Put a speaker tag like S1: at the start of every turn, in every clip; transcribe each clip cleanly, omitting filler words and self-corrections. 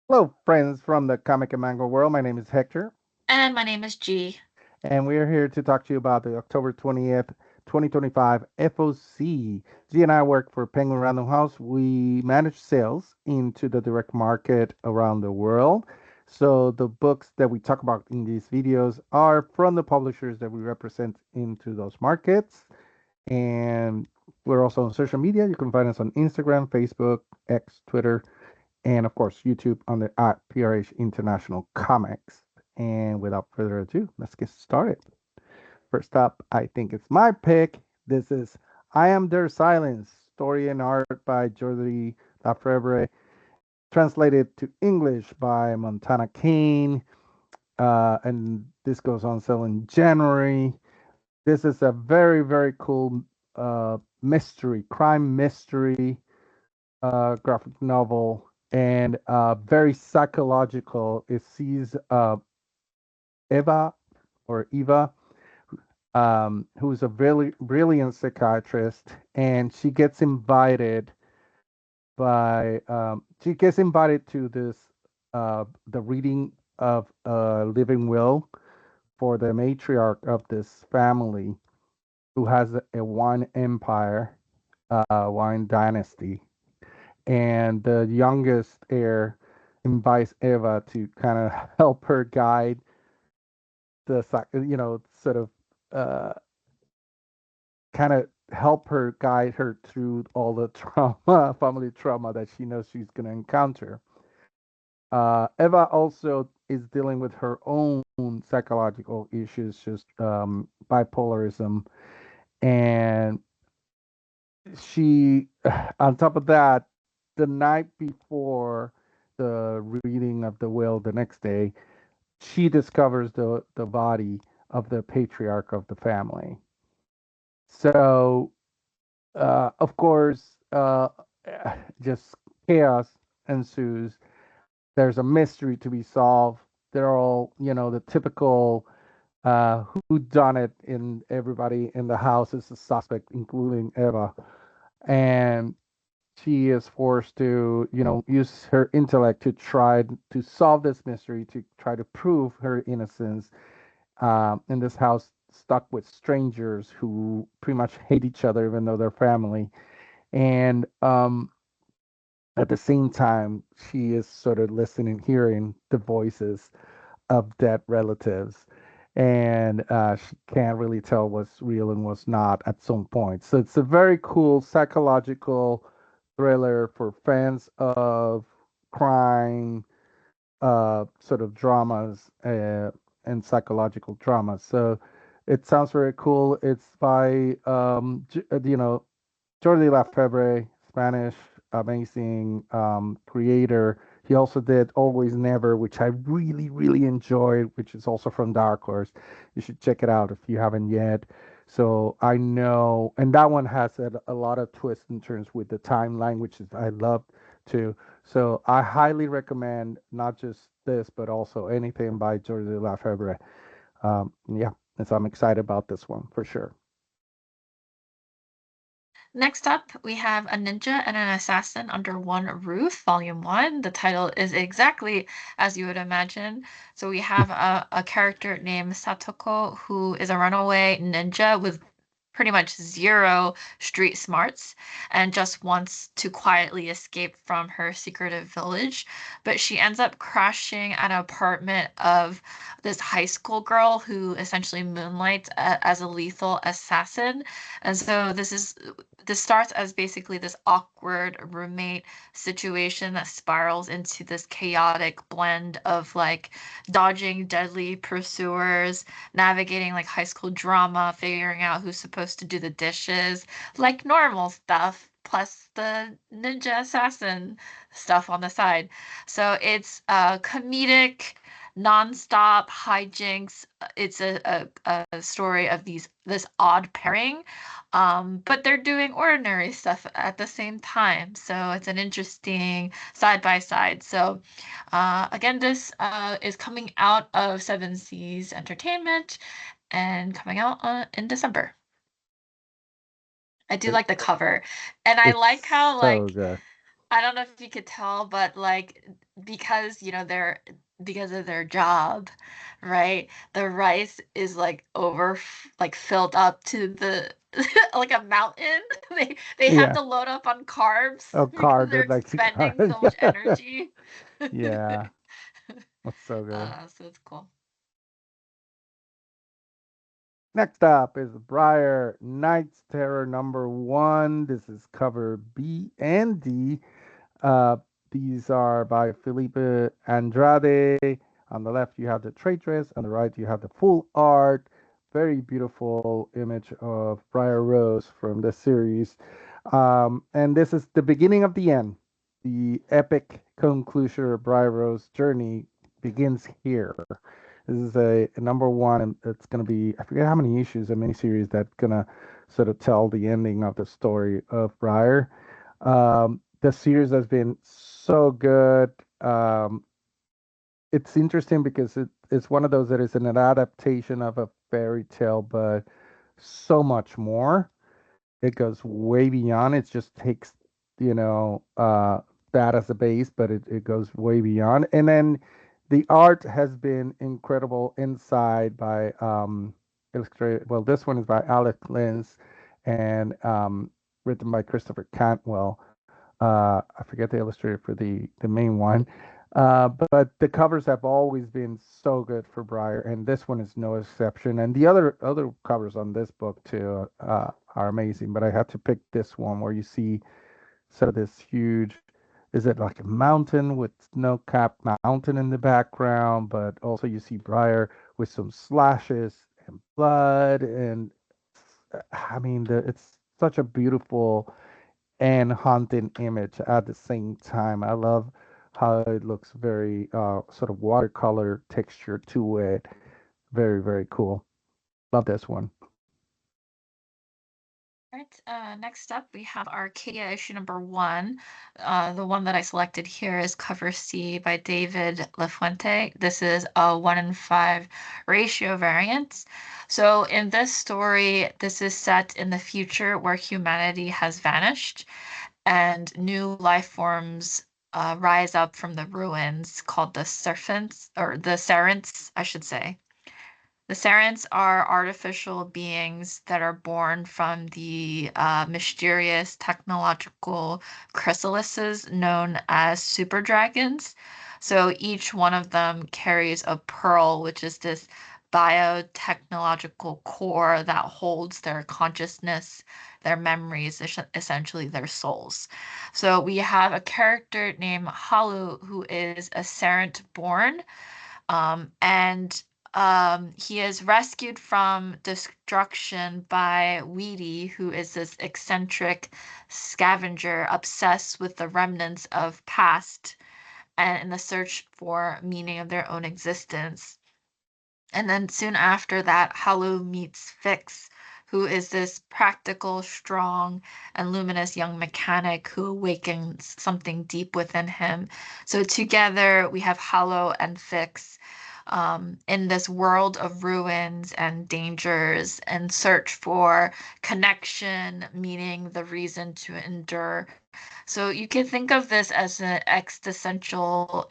S1: Hello, friends from the comic and manga world. My name is Hector,
S2: And my name is G.
S1: and we are here to talk to you about the October 20th, 2025 FOC. G and I work for Penguin Random House. We manage sales into the direct market around the world. So the books that we talk about in these videos are from the publishers that we represent into those markets. And we're also on social media. You can find us on Instagram, Facebook, X, Twitter, and of course YouTube on the at PRH International Comics. And without further ado, let's get started. First up, I think it's my pick. This is I Am Their Silence, story and art by Jordi Lafebre, translated to English by Montana Kane. And this goes on sale in January. This is a very, very cool mystery, crime mystery graphic novel and very psychological. It sees Eva or Eva, who's a really brilliant psychiatrist, and she gets invited to this the reading of a living will for the matriarch of this family who has a wine empire, wine dynasty, and the youngest heir invites Eva to kind of help her guide sort of uh, kind of help her guide her through all the trauma, family trauma that she knows she's going to encounter. Eva also is dealing with her own psychological issues, just bipolarism, and she, on top of that, the night before the reading of the will, the next day, she discovers the body of the patriarch of the family. So, of course, just chaos ensues. There's a mystery to be solved. They're all, the typical who done it in everybody in the house is a suspect, including Eva. And she is forced to, use her intellect to try to solve this mystery, to try to prove her innocence in this house stuck with strangers who pretty much hate each other, even though they're family. And at the same time, she is sort of listening, hearing the voices of dead relatives. And she can't really tell what's real and what's not at some point. So it's a very cool psychological thriller for fans of crime, sort of dramas, and psychological dramas. So it sounds very cool. It's by, Jordi Lafebre, Spanish, amazing creator. He also did Always Never, which I really, really enjoyed, which is also from Dark Horse. You should check it out if you haven't yet. So I know, and that one has a lot of twists and turns with the timeline, which is I love too. So I highly recommend not just this, but also anything by Jordi Lafebre. Yeah, and so I'm excited about this one for sure.
S2: Next up, we have A Ninja and an Assassin Under One Roof, Volume 1. The title is exactly as you would imagine. So we have a character named Satoko who is a runaway ninja with pretty much zero street smarts and just wants to quietly escape from her secretive village. But she ends up crashing at an apartment of this high school girl who essentially moonlights as a lethal assassin. And so this starts as basically this awkward roommate situation that spirals into this chaotic blend of like dodging deadly pursuers, navigating like high school drama, figuring out who's supposed to do the dishes, like normal stuff, plus the ninja assassin stuff on the side. So it's comedic, nonstop hijinks. It's a story of this odd pairing, but they're doing ordinary stuff at the same time. So it's an interesting side by side. So again, this is coming out of Seven Seas Entertainment and coming out in December. I do
S1: It,
S2: like the cover, and I like
S1: it's
S2: how
S1: so
S2: like
S1: good.
S2: I don't know if you could tell, but like because because of their job, right? The rice is like like filled up to the like a mountain. They have
S1: Yeah.
S2: to load up on carbs
S1: Oh,
S2: because
S1: carb,
S2: they're
S1: it like to
S2: expending
S1: carb.
S2: so much energy.
S1: Yeah, that's so good.
S2: So it's cool.
S1: Next up is Briar Knight's Terror #1. This is cover B and D. Uh, these are by Felipe Andrade. On the left, you have the traitress. On the right, you have the full art. Very beautiful image of Briar Rose from the series. And this is the beginning of the end. The epic conclusion of Briar Rose's journey begins here. This is a #1, and it's going to be, I forget how many issues, a miniseries that's going to sort of tell the ending of the story of Briar. The series has been so good. It's interesting because it's one of those that is an adaptation of a fairy tale, but so much more. It goes way beyond. It just takes, you know, that as a base, but it goes way beyond. And then the art has been incredible inside by illustrated. Well, this one is by Alec Lins and written by Christopher Cantwell. I forget the illustrator for the main one. But the covers have always been so good for Briar, and this one is no exception. And the other covers on this book too are amazing. But I had to pick this one where you see sort of this huge, is it like a mountain with snow-capped mountain in the background, but also you see Briar with some slashes and blood, and I mean it's such a beautiful and haunting image at the same time. I love how it looks very sort of watercolor texture to it. Very, very cool. Love this one.
S2: Right. Next up, we have Arcadia issue #1. The one that I selected here is cover C by David Lafuente. This is a 1 in 5 ratio variant. So in this story, this is set in the future where humanity has vanished and new life forms rise up from the ruins called the serpents or the Serents, I should say. The Sarents are artificial beings that are born from the mysterious technological chrysalises known as super dragons. So each one of them carries a pearl, which is this biotechnological core that holds their consciousness, their memories, essentially their souls. So we have a character named Halu who is a Sarent born and he is rescued from destruction by Weedy, who is this eccentric scavenger obsessed with the remnants of past and in the search for meaning of their own existence. And then soon after that, Halu meets Fix, who is this practical, strong, and luminous young mechanic who awakens something deep within him. So together we have Halu and Fix in this world of ruins and dangers and search for connection, meaning the reason to endure. So you can think of this as an existential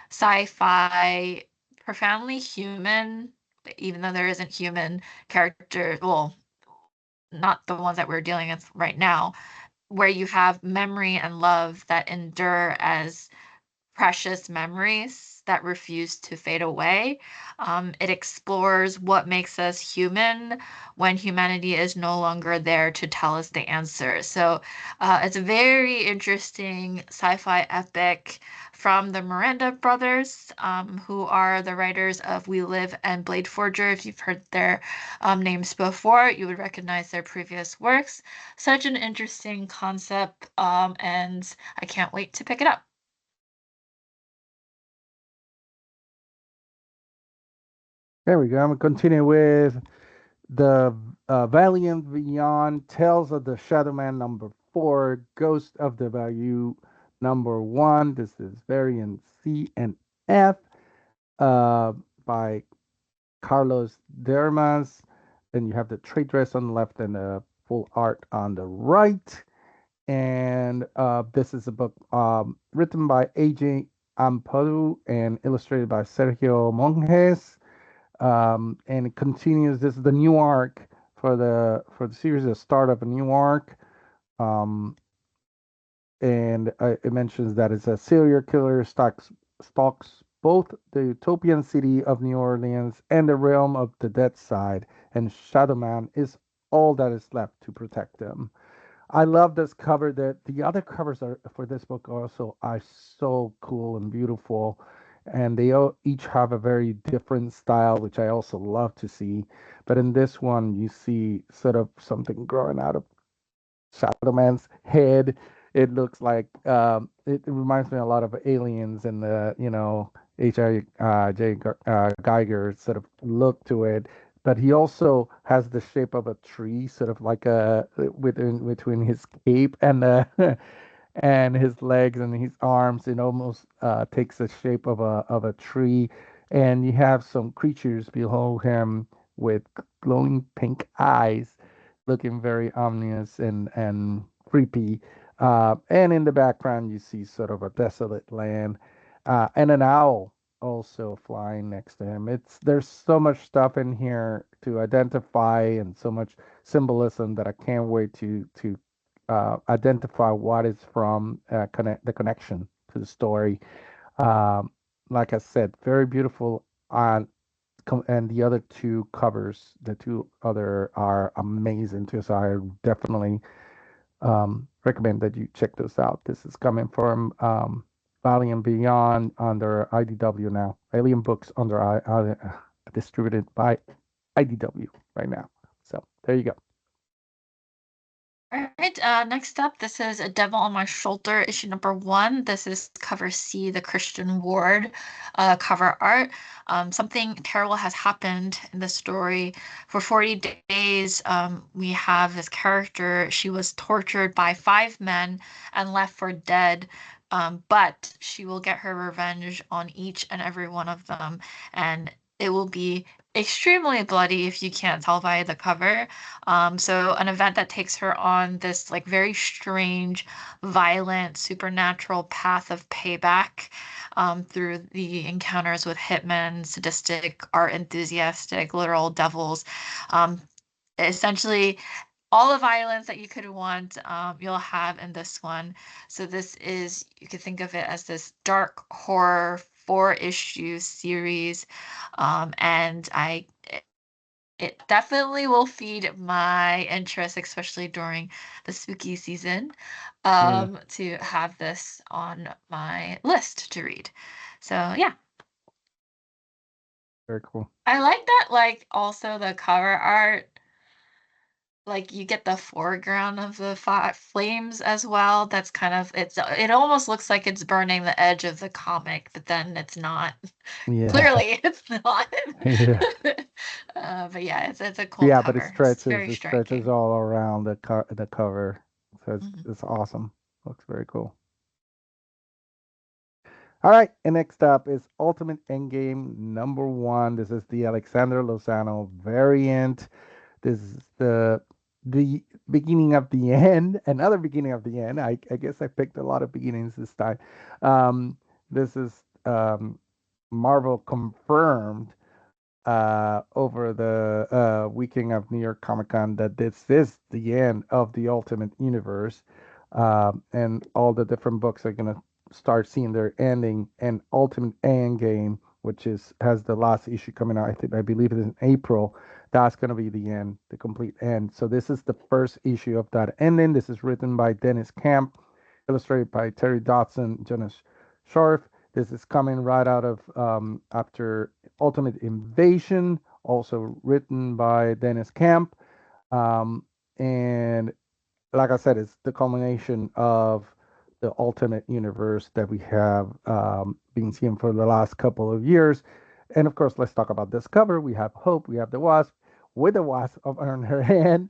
S2: sci-fi, profoundly human, even though there isn't human character, well, not the ones that we're dealing with right now, where you have memory and love that endure as precious memories that refuse to fade away. It explores what makes us human when humanity is no longer there to tell us the answer. So it's a very interesting sci-fi epic from the Miranda brothers, who are the writers of We Live and Blade Forger. If you've heard their names before, you would recognize their previous works. Such an interesting concept, and I can't wait to pick it up.
S1: There we go. I'm going to continue with the Valiant Beyond Tales of the Shadow Man #4, Ghost of the Bayou #1. This is variant C and F uh, by Carlos Dermas. Then you have the trade dress on the left and the full art on the right. And this is a book written by AJ Ampadu and illustrated by Sergio Monjes. And it continues. This is the new arc for the series, the start of a new arc. Um, and it mentions that it's a serial killer stalks both the utopian city of New Orleans and the realm of the dead side, and Shadow Man is all that is left to protect them. I love this cover. The other covers are for this book also are so cool and beautiful, and they all, each have a very different style, which I also love to see. But in this one, you see sort of something growing out of Shadow Man's head. It looks like it reminds me a lot of aliens and the H.I.J. Geiger sort of look to it. But he also has the shape of a tree, sort of like a within between his cape and and his legs and his arms. It almost takes the shape of a tree. And you have some creatures below him with glowing pink eyes, looking very ominous and creepy. And in the background, you see sort of a desolate land, and an owl also flying next to him. There's so much stuff in here to identify and so much symbolism that I can't wait to identify what is from the connection to the story. Um, like I said, very beautiful on and the other two covers, the two other are amazing too. So I definitely recommend that you check those out. This is coming from Valley and Beyond under IDW now. Alien Books under distributed by IDW right now. So there you go.
S2: All right, next up, this is A Devil on My Shoulder, issue number 1. This is cover C, the Christian Ward cover art. Something terrible has happened in the story. For 40 days, we have this character. She was tortured by 5 men and left for dead. But she will get her revenge on each and every one of them, and it will be extremely bloody if you can't tell by the cover. So an event that takes her on this like very strange, violent, supernatural path of payback through the encounters with hitmen, sadistic, art enthusiastic, literal devils. Um, Essentially, all the violence that you could want, you'll have in this one. So this is, you could think of it as this dark horror 4-issue series. And it definitely will feed my interest, especially during the spooky season,
S1: Yeah,
S2: to have this on my list to read. So yeah,
S1: very cool.
S2: I like that. Like also the cover art, like you get the foreground of the flames as well. That's kind of it almost looks like it's burning the edge of the comic, but then it's not.
S1: Yeah,
S2: Clearly, it's not.
S1: yeah,
S2: But yeah, it's a cool
S1: yeah. But it
S2: cover. It's
S1: stretches.
S2: very
S1: It stretches
S2: striking.
S1: all around the cover. So
S2: Mhm.
S1: it's awesome. Looks very cool. All right, and next up is Ultimate Endgame number one. This is the Alexander Lozano variant. This is the beginning of the end, another beginning of the end. I guess I picked a lot of beginnings this time. This is Marvel confirmed over the weekend of New York Comic Con that this is the end of the Ultimate Universe, and all the different books are gonna start seeing their ending. And Ultimate Endgame, which is has the last issue coming out, I believe it is in April. That's gonna be the end, the complete end. So this is the first issue of that ending. This is written by Dennis Camp, illustrated by Terry Dodson, Jonas Scharf. This is coming right out of after Ultimate Invasion, also written by Dennis Camp. Um, and like I said, it's the culmination of the Ultimate Universe that we have been seeing for the last couple of years. And of course, let's talk about this cover. We have Hope, we have the Wasp with the Wasp on her hand,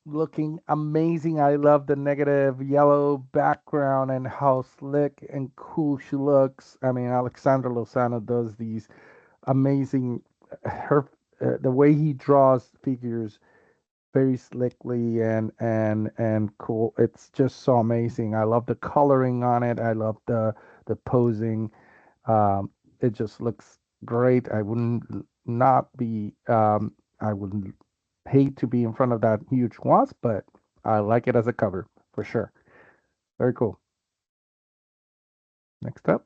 S1: looking amazing. I love the negative yellow background and how slick and cool she looks. I mean, Alexander Lozano does these amazing, her the way he draws figures very slickly and cool. It's just so amazing. I love the coloring on it. I love the posing. Um, it just looks great. I wouldn't not be I would hate to be in front of that huge wasp, but I like it as a cover for sure. Very cool. Next up.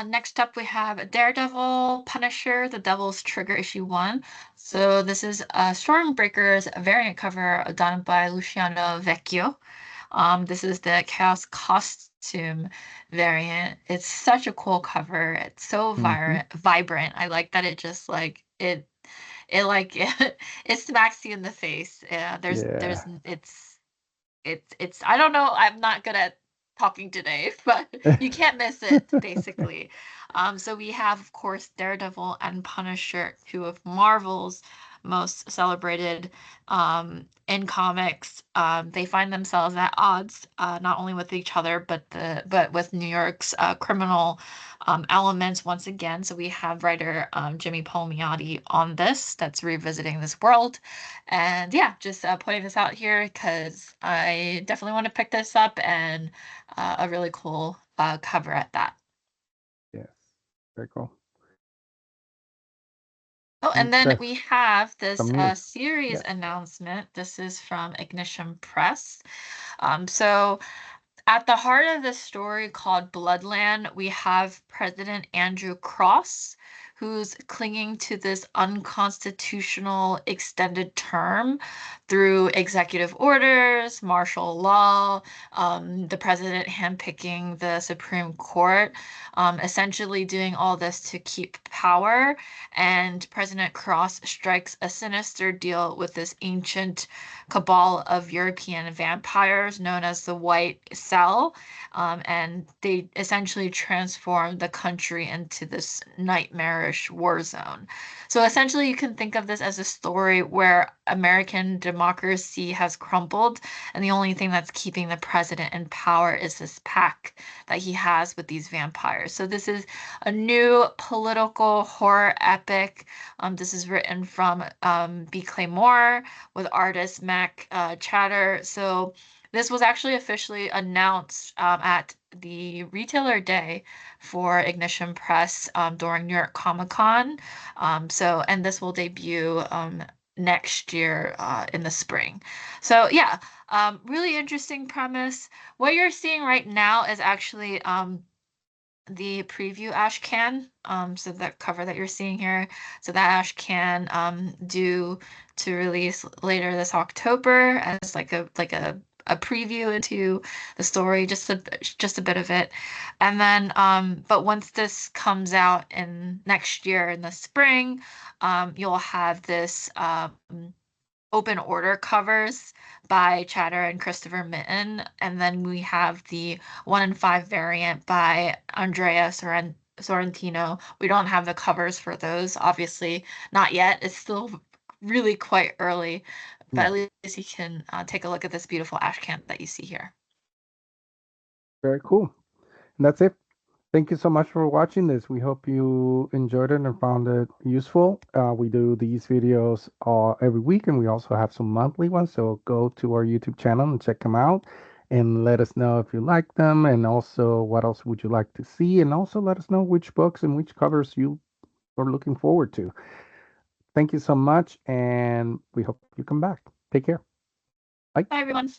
S2: Next up, we have Daredevil Punisher, The Devil's Trigger issue 1. So this is Stormbreaker's variant cover done by Luciano Vecchio. This is the Chaos costume variant. It's such a cool cover. It's so
S1: Hmm.
S2: vibrant. I like that it just like it like it smacks you in the face. Yeah, there's
S1: Yeah.
S2: it's I don't know, I'm not good at talking today, but you can't miss it basically. So we have of course Daredevil and Punisher, two of Marvel's most celebrated in comics. They find themselves at odds not only with each other but with New York's criminal elements once again. So we have writer Jimmy Palmiotti on this that's revisiting this world. And yeah, just putting this out here because I definitely want to pick this up and a really cool cover at that.
S1: Yes. Very cool.
S2: Oh, and
S1: Next
S2: then
S1: up,
S2: we have this
S1: some news.
S2: series
S1: Yes.
S2: announcement. This is from Ignition Press. So at the heart of this story called Bloodland, we have President Andrew Cross, who's clinging to this unconstitutional extended term through executive orders, martial law, the president handpicking the Supreme Court, essentially doing all this to keep power. And President Cross strikes a sinister deal with this ancient cabal of European vampires known as the White Cell, and they essentially transform the country into this nightmarish war zone. So essentially, you can think of this as a story where American democracy has crumbled, and the only thing that's keeping the president in power is this pact that he has with these vampires. So this is a new political horror epic. This is written from B. Claymore with artist Mac Chatter. So this was actually officially announced at the Retailer Day for Ignition Press during New York Comic Con. And this will debut next year in the spring. So yeah, really interesting premise. What you're seeing right now is actually the preview ash can. So that cover that you're seeing here. So that ash can due to release later this October as a preview into the story, just a bit of it. And then but once this comes out in next year in the spring, you'll have this open order covers by Chatter and Christopher Mitten, and then we have the 1 in 5 variant by Andrea Sorrentino. We don't have the covers for those, obviously, not yet. It's still really quite early, but
S1: Yeah.
S2: at least you can take a look at this beautiful ash can that you see here.
S1: Very cool. And that's it. Thank you so much for watching this. We hope you enjoyed it and found it useful. We do these videos every week, and we also have some monthly ones. So go to our YouTube channel and check them out, and let us know if you like them, and also what else would you like to see, and also let us know which books and which covers you are looking forward to. Thank you so much, and we hope you come back. Take care. Bye.
S2: Bye, everyone.